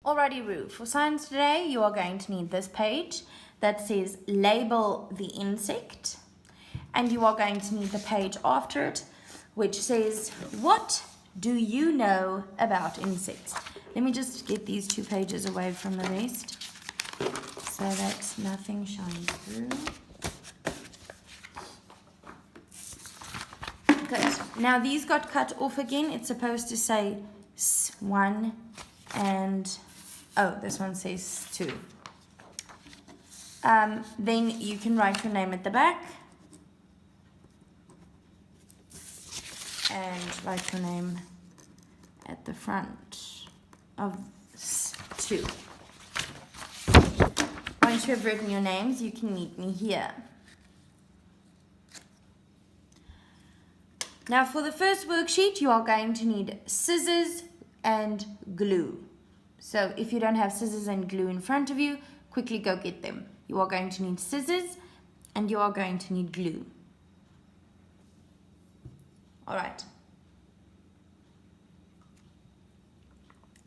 Alrighty, Roo. For science today, you are going to need this page that says label the insect. And you are going to need the page after it, which says, what do you know about insects? Let me just get these 2 pages away from the rest so that nothing shines through. Good. Now these got cut off again. It's supposed to say S1 and, oh, this one says 2. Then you can write your name at the back. And write your name at the front of S2. Once you have written your names, you can meet me here. Now for the first worksheet, you are going to need scissors and glue. So if you don't have scissors and glue in front of you, quickly go get them. You are going to need scissors and you are going to need glue. Alright.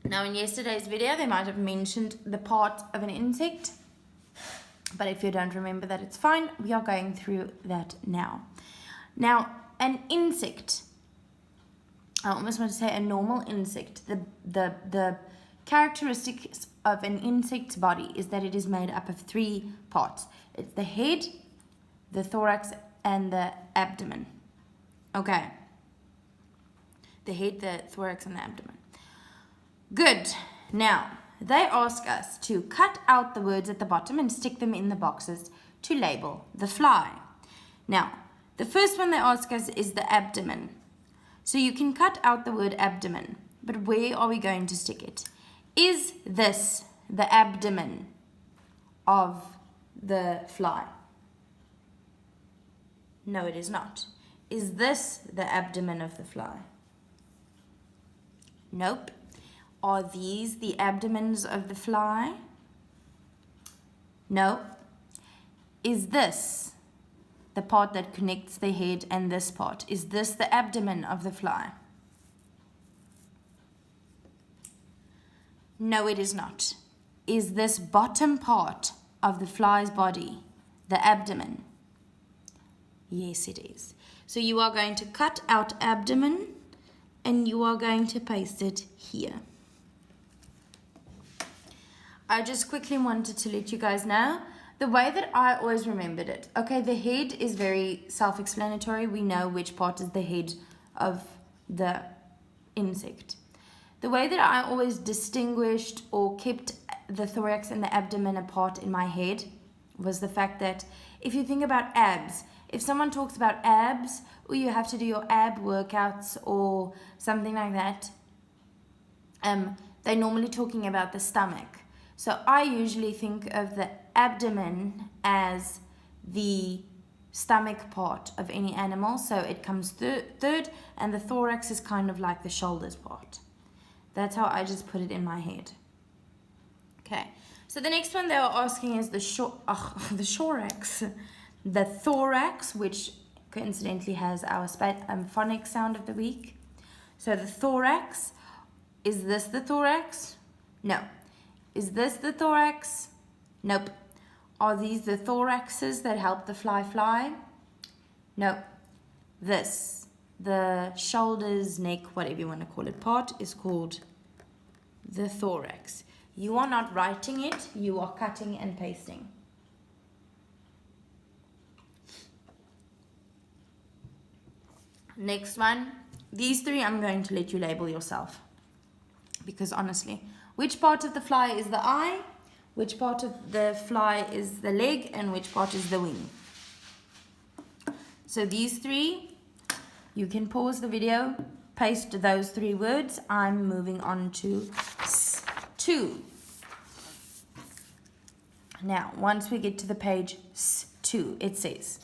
Now in yesterday's video, they might have mentioned the part of an insect. But if you don't remember that, it's fine. We are going through that now. Now, an insect, I almost want to say a normal insect. The characteristics of an insect's body is that it is made up of 3 parts. It's the head, the thorax, and the abdomen. Okay. The head, the thorax, and the abdomen. Good. Now, they ask us to cut out the words at the bottom and stick them in the boxes to label the fly. Now, the first one they ask us is the abdomen. So you can cut out the word abdomen, but where are we going to stick it? Is this the abdomen of the fly? No, it is not. Is this the abdomen of the fly? Nope. Are these the abdomens of the fly? No. Is this the part that connects the head and this part? Is this the abdomen of the fly? No, it is not. Is this bottom part of the fly's body the abdomen? Yes, it is. So you are going to cut out abdomen and you are going to paste it here. I just quickly wanted to let you guys know the way that I always remembered it. Okay, the head is very self-explanatory. We know which part is the head of the insect. The way that I always distinguished or kept the thorax and the abdomen apart in my head was the fact that if you think about abs, if someone talks about abs or you have to do your ab workouts or something like that, they're normally talking about the stomach. So I usually think of the abdomen as the stomach part of any animal. So it comes third, and the thorax is kind of like the shoulders part. That's how I just put it in my head. Okay, so the next one they are asking is the thorax. The thorax, which coincidentally has our phonics sound of the week. So the thorax, is this the thorax? No. Is this the thorax? Nope. Are these the thoraxes that help the fly fly? No. This, the shoulders, neck, whatever you want to call it, part is called the thorax. You are not writing it, you are cutting and pasting. Next one. These 3 I'm going to let you label yourself. Because honestly, which part of the fly is the eye, which part of the fly is the leg, and which part is the wing. So these 3, you can pause the video, paste those 3 words. I'm moving on to 2. Now, once we get to the page 2, it says,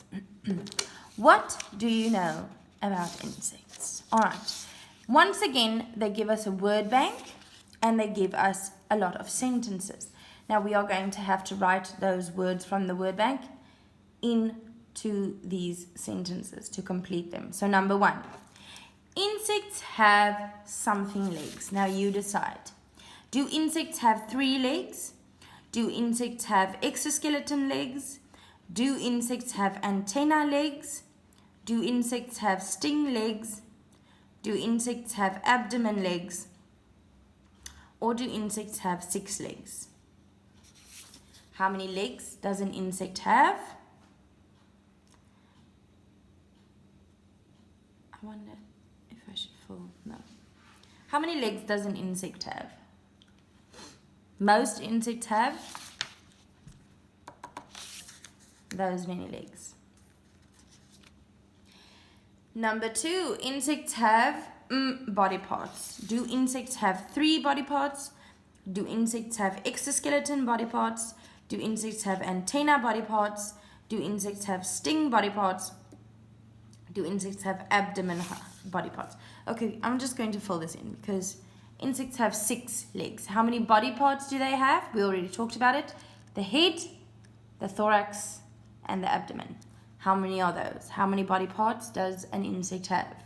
what do you know about insects? All right. Once again, they give us a word bank and they give us a lot of sentences. Now we are going to have to write those words from the word bank into these sentences to complete them. So number 1, insects have something legs. Now you decide. Do insects have 3 legs? Do insects have exoskeleton legs? Do insects have antenna legs? Do insects have sting legs? Do insects have abdomen legs? Or do insects have 6 legs? How many legs does an insect have? I wonder if I should fill. No. How many legs does an insect have? Most insects have those many legs. Number 2, insects have body parts. Do insects have 3 body parts? Do insects have exoskeleton body parts? Do insects have antenna body parts? Do insects have sting body parts? Do insects have abdomen body parts? Okay, I'm just going to fill this in because insects have 6 legs. How many body parts do they have? We already talked about it. The head, the thorax, and the abdomen. How many are those? How many body parts does an insect have?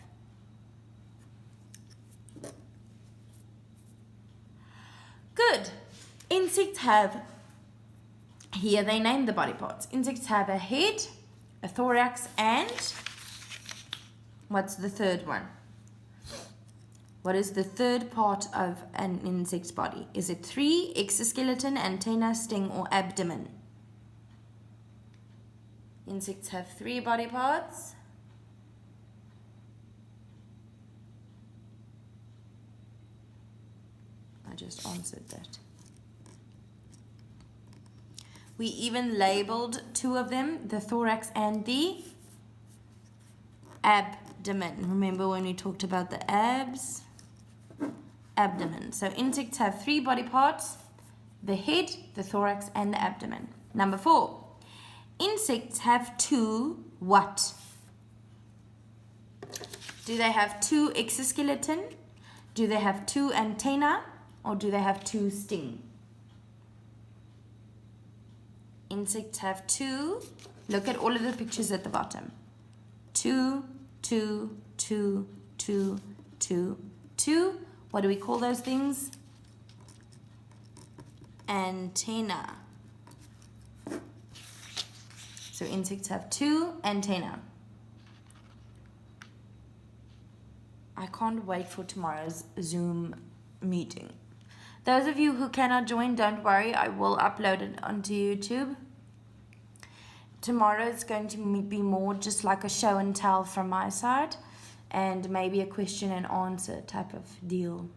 Good. Insects have, here they name the body parts. Insects have a head, a thorax, and what's the third one? What is the third part of an insect's body? Is it 3, exoskeleton, antenna, sting, or abdomen? Insects have 3 body parts. I just answered that. We even labeled 2 of them, the thorax and the abdomen. Remember when we talked about the abs? Abdomen. So insects have 3 body parts, the head, the thorax, and the abdomen. Number 4. Insects have 2 what? Do they have 2 exoskeleton? Do they have 2 antenna? Or do they have 2 sting? Insects have 2. Look at all of the pictures at the bottom. 2, 2, 2, 2, 2, 2. What do we call those things? Antenna. So insects have 2 antenna. I can't wait for tomorrow's Zoom meeting. Those of you who cannot join, don't worry. I will upload it onto YouTube. Tomorrow is going to be more just like a show and tell from my side, and maybe a question and answer type of deal.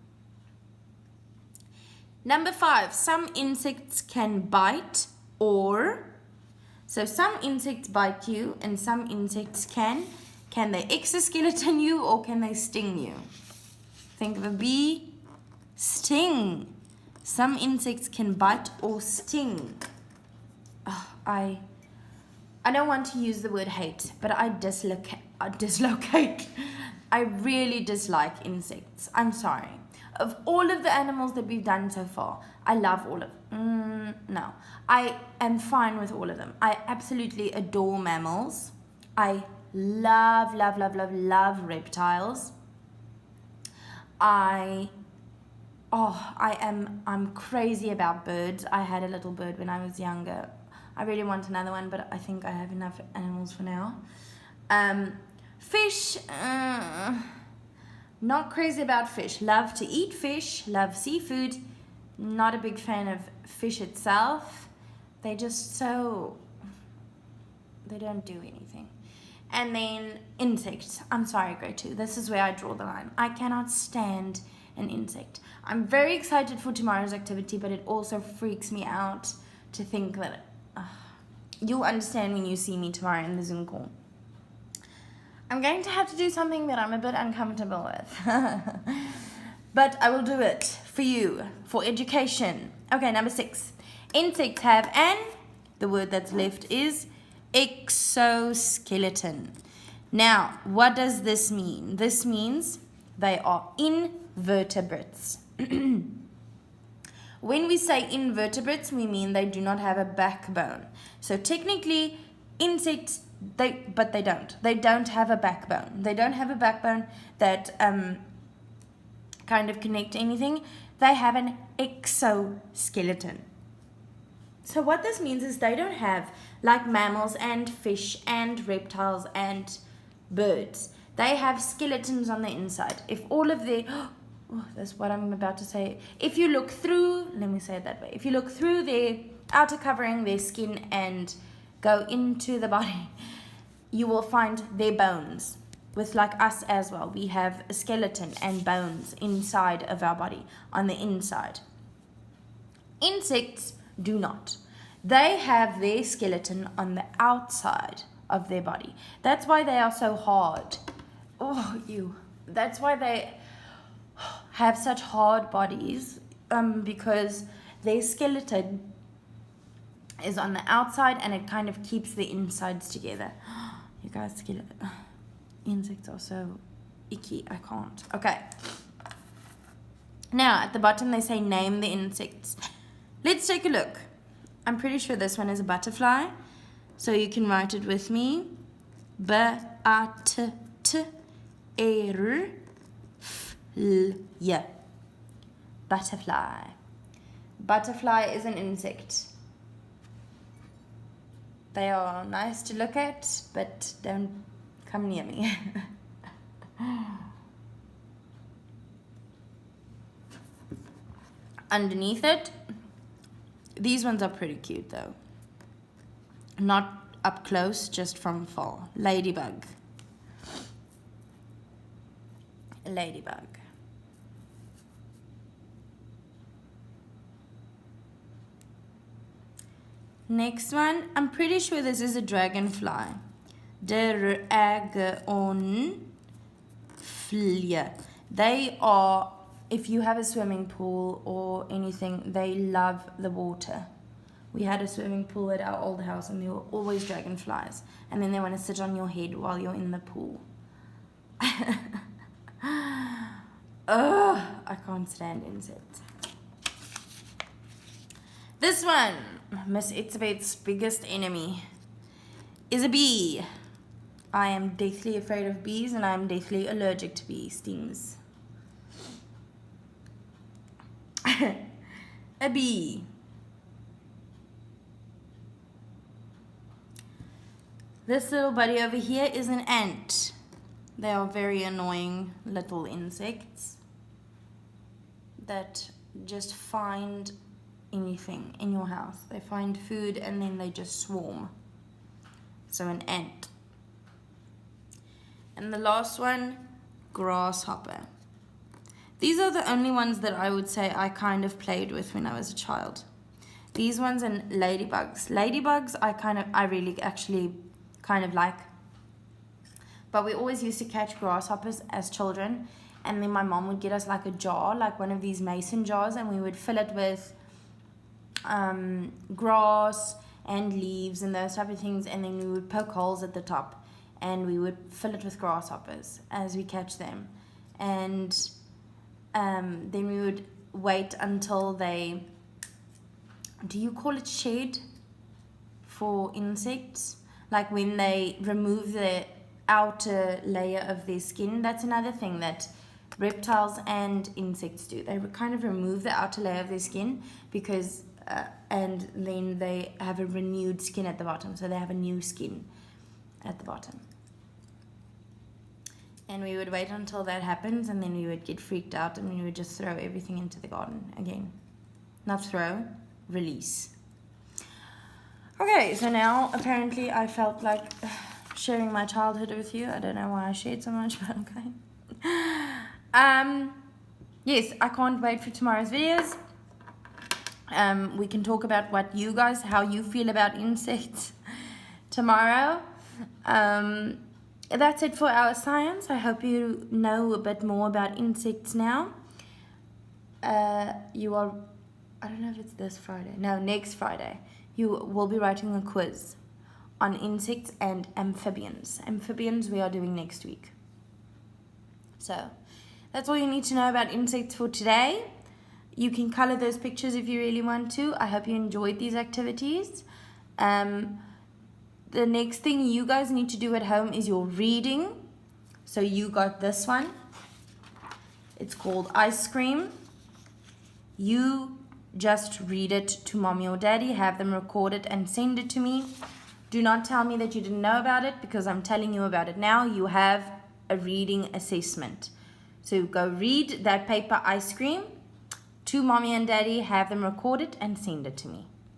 Number 5, some insects can bite or, so some insects bite you and some insects can they exoskeleton you or can they sting you? Think of a bee, sting. Some insects can bite or sting. Oh, I don't want to use the word hate, but I dislocate. I really dislike insects. I'm sorry. Of all of the animals that we've done so far, I love all of them. No, I am fine with all of them. I absolutely adore mammals. I love reptiles. I'm crazy about birds. I had a little bird when I was younger. I really want another one, but I think I have enough animals for now. Fish, not crazy about fish. Love to eat fish, love seafood. Not a big fan of fish itself. They don't do anything. And then insects. I'm sorry, grade 2. This is where I draw the line. I cannot stand an insect. I'm very excited for tomorrow's activity, but it also freaks me out to think that you'll understand when you see me tomorrow in the Zoom call. I'm going to have to do something that I'm a bit uncomfortable with. But I will do it for you, for education. Okay, number 6. Insects have the word that's left is exoskeleton. Now, what does this mean? This means they are invertebrates. When we say invertebrates, we mean they do not have a backbone. So technically, insects, but they don't. They don't have a backbone. They don't have a backbone that kind of connect anything. they have an exoskeleton. So what this means is they don't have, like mammals and fish and reptiles and birds, they have skeletons on the inside. If all of their, oh, that's what I'm about to say. If you look through, let me say it that way. If you look through their outer covering, their skin, and go into the body, you will find their bones. With like us as well, we have a skeleton and bones inside of our body, on the inside. Insects do not. They have their skeleton on the outside of their body. That's why they are so hard. Oh, ew. That's why they have such hard bodies, because their skeleton is on the outside and it kind of keeps the insides together. You guys, insects are so icky. I can't. Okay. Now, at the bottom they say name the insects. Let's take a look. I'm pretty sure this one is a butterfly, so you can write it with me. B-A-T-T-E-R-F-L-Y. Butterfly. Butterfly is an insect. They are nice to look at, but don't come near me. Underneath it, these ones are pretty cute though. Not up close, just from afar. Ladybug. Ladybug. Next one, I'm pretty sure this is a dragonfly. Dragonfly. They are, if you have a swimming pool or anything, they love the water. We had a swimming pool at our old house and there were always dragonflies. And then they want to sit on your head while you're in the pool. Ugh, I can't stand insects. This one, Miss Itzebeth's biggest enemy, is a bee. I am deathly afraid of bees and I am deathly allergic to bee stings. A bee. This little buddy over here is an ant. They are very annoying little insects that just find anything in your house. They find food and then they just swarm. So an ant. And the last one, grasshopper. These are the only ones that I would say I kind of played with when I was a child. These ones and ladybugs. Ladybugs I really actually kind of like. But we always used to catch grasshoppers as children, and then my mom would get us like a jar, like one of these mason jars, and we would fill it with grass and leaves and those type of things, and then we would poke holes at the top and we would fill it with grasshoppers as we catch them, and then we would wait until they, do you call it shed for insects, like when they remove the outer layer of their skin. That's another thing that reptiles and insects do. They kind of remove the outer layer of their skin because and then they have a renewed skin at the bottom, so they have a new skin at the bottom. And we would wait until that happens, and then we would get freaked out and we would just throw everything into the garden again. Not throw, release. Okay, so now apparently I felt like sharing my childhood with you. I don't know why I shared so much, but okay. Yes, I can't wait for tomorrow's videos. We can talk about what you guys, how you feel about insects tomorrow. That's it for our science. I hope you know a bit more about insects now. You are, I don't know if it's this Friday. No, next Friday. You will be writing a quiz on insects and amphibians. Amphibians we are doing next week. So that's all you need to know about insects for today. You can color those pictures if you really want to. I hope you enjoyed these activities. The next thing you guys need to do at home is your reading. So you got this one. It's called Ice Cream. You just read it to mommy or daddy, have them record it and send it to me. Do not tell me that you didn't know about it, because I'm telling you about it now. You have a reading assessment. So go read that paper Ice Cream to mommy and daddy, have them record it and send it to me.